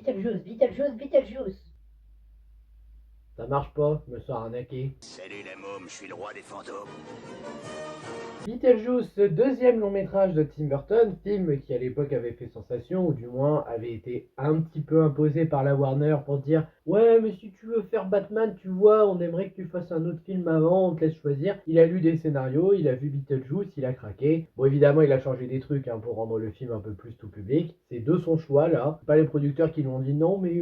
Beetlejuice, Beetlejuice, Beetlejuice. Ça marche pas, je me sens arnaqué. Salut les mômes, je suis le roi des fantômes. Beetlejuice, deuxième long métrage de Tim Burton, film qui à l'époque avait fait sensation, ou du moins avait été un petit peu imposé par la Warner pour dire ouais mais si tu veux faire Batman, tu vois, on aimerait que tu fasses un autre film avant, on te laisse choisir. Il a lu des scénarios, il a vu Beetlejuice, il a craqué. Bon évidemment il a changé des trucs pour rendre le film un peu plus tout public. C'est de son choix là, c'est pas les producteurs qui lui ont dit non mais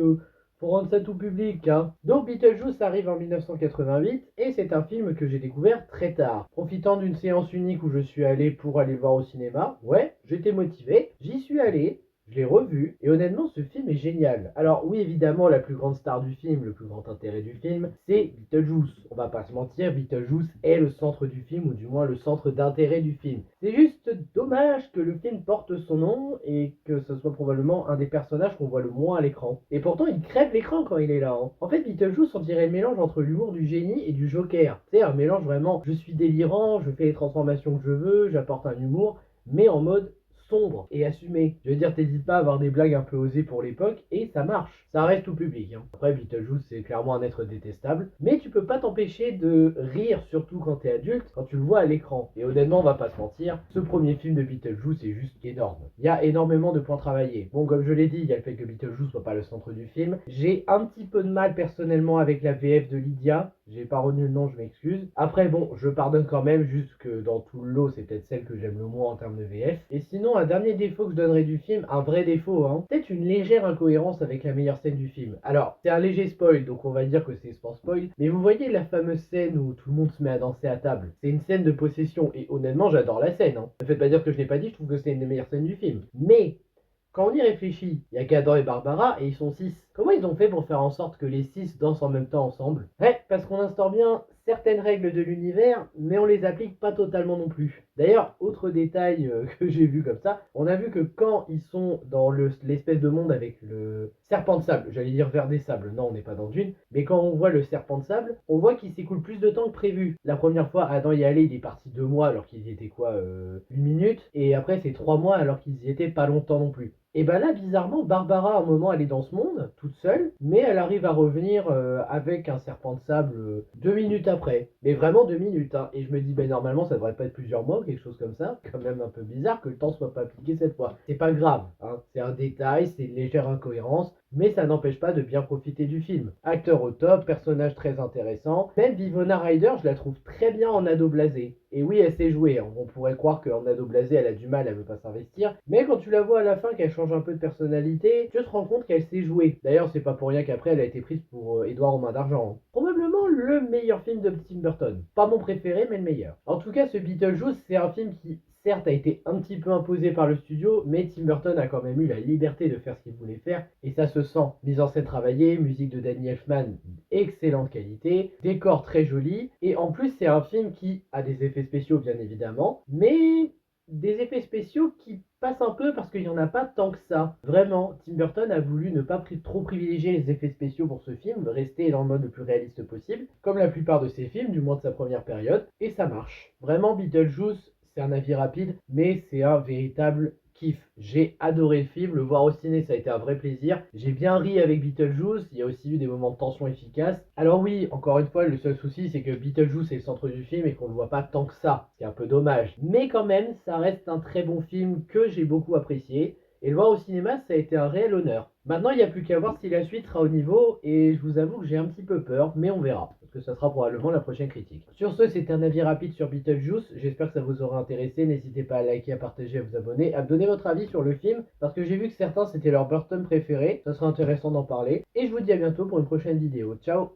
faut rendre ça tout public, hein. Donc Beetlejuice arrive en 1988 et c'est un film que j'ai découvert très tard. Profitant d'une séance unique où je suis allé pour aller le voir au cinéma, ouais, j'étais motivé, j'y suis allé, je l'ai revu, et honnêtement ce film est génial. Alors oui évidemment la plus grande star du film, le plus grand intérêt du film, c'est Beetlejuice. On va pas se mentir, Beetlejuice est le centre du film, ou du moins le centre d'intérêt du film. C'est juste dommage que le film porte son nom et que ce soit probablement un des personnages qu'on voit le moins à l'écran. Et pourtant il crève l'écran quand il est là, hein. En fait Beetlejuice on dirait le mélange entre l'humour du génie et du Joker. C'est un mélange vraiment, je suis délirant, je fais les transformations que je veux, j'apporte un humour, mais en mode sombre et assumé. Je veux dire, t'hésites pas à avoir des blagues un peu osées pour l'époque et ça marche. Ça reste tout public, hein. Après, Beetlejuice, c'est clairement un être détestable, mais tu peux pas t'empêcher de rire, surtout quand t'es adulte, quand tu le vois à l'écran. Et honnêtement, on va pas se mentir, ce premier film de Beetlejuice est juste énorme. Il y a énormément de points travaillés. Bon, comme je l'ai dit, il y a le fait que Beetlejuice soit pas le centre du film. J'ai un petit peu de mal personnellement avec la VF de Lydia. J'ai pas retenu le nom, je m'excuse. Après, bon, je pardonne quand même, juste que dans tout le lot, c'est peut-être celle que j'aime le moins en termes de VF. Et sinon, un dernier défaut que je donnerais du film, un vrai défaut, hein, peut-être une légère incohérence avec la meilleure scène du film. Alors, c'est un léger spoil, donc on va dire que c'est sans spoil, mais vous voyez la fameuse scène où tout le monde se met à danser à table. C'est une scène de possession, et honnêtement, j'adore la scène, hein. Ne faites pas dire que je l'ai pas dit, je trouve que c'est une des meilleures scènes du film. Mais quand on y réfléchit, il y a qu'Adam et Barbara et ils sont 6. Comment ils ont fait pour faire en sorte que les 6 dansent en même temps ensemble? Ouais, parce qu'on instaure bien certaines règles de l'univers, mais on les applique pas totalement non plus. D'ailleurs, autre détail que j'ai vu comme ça, on a vu que quand ils sont dans l'espèce de monde avec le serpent de sable, j'allais dire vers des sables, non on n'est pas dans Dune, mais quand on voit le serpent de sable, on voit qu'il s'écoule plus de temps que prévu. La première fois, Adam y allait, il est parti 2 mois alors qu'ils y étaient quoi, 8 minutes, et après c'est 3 mois alors qu'ils y étaient pas longtemps non plus. Et ben là, bizarrement, Barbara, à un moment, elle est dans ce monde, toute seule, mais elle arrive à revenir avec un serpent de sable 2 minutes après. Mais vraiment 2 minutes, hein. Et je me dis, ben normalement, ça devrait pas être plusieurs mois ou quelque chose comme ça. Quand même un peu bizarre que le temps soit pas appliqué cette fois. C'est pas grave, hein. C'est un détail, c'est une légère incohérence, mais ça n'empêche pas de bien profiter du film. Acteur au top, personnage très intéressant. Même Winona Ryder, je la trouve très bien en ado blasé. Et oui, elle sait jouer, hein. On pourrait croire qu'en ado blasé, elle a du mal, elle veut pas s'investir. Mais quand tu la vois à la fin, qu'elle change un peu de personnalité, tu te rends compte qu'elle sait jouer. D'ailleurs, c'est pas pour rien qu'après, elle a été prise pour Édouard aux mains d'argent, hein. Probablement le meilleur film de Tim Burton. Pas mon préféré, mais le meilleur. En tout cas, ce Beetlejuice, c'est un film qui certes a été un petit peu imposé par le studio, mais Tim Burton a quand même eu la liberté de faire ce qu'il voulait faire, et ça se sent. Mise en scène travaillée, musique de Danny Elfman, excellente qualité, décor très joli, et en plus c'est un film qui a des effets spéciaux bien évidemment, mais des effets spéciaux qui passent un peu parce qu'il n'y en a pas tant que ça. Vraiment, Tim Burton a voulu ne pas trop privilégier les effets spéciaux pour ce film, rester dans le mode le plus réaliste possible, comme la plupart de ses films, du moins de sa première période, et ça marche. Vraiment, Beetlejuice, c'est un avis rapide, mais c'est un véritable kiff. J'ai adoré le film, le voir au ciné, ça a été un vrai plaisir. J'ai bien ri avec Beetlejuice, il y a aussi eu des moments de tension efficaces. Alors oui, encore une fois, le seul souci, c'est que Beetlejuice est le centre du film et qu'on ne le voit pas tant que ça. C'est un peu dommage. Mais quand même, ça reste un très bon film que j'ai beaucoup apprécié. Et le voir au cinéma, ça a été un réel honneur. Maintenant, il n'y a plus qu'à voir si la suite sera au niveau, et je vous avoue que j'ai un petit peu peur, mais on verra, parce que ça sera probablement la prochaine critique. Sur ce, c'était un avis rapide sur Beetlejuice, j'espère que ça vous aura intéressé, n'hésitez pas à liker, à partager, à vous abonner, à me donner votre avis sur le film, parce que j'ai vu que certains c'était leur Burton préféré, ça sera intéressant d'en parler, et je vous dis à bientôt pour une prochaine vidéo, ciao.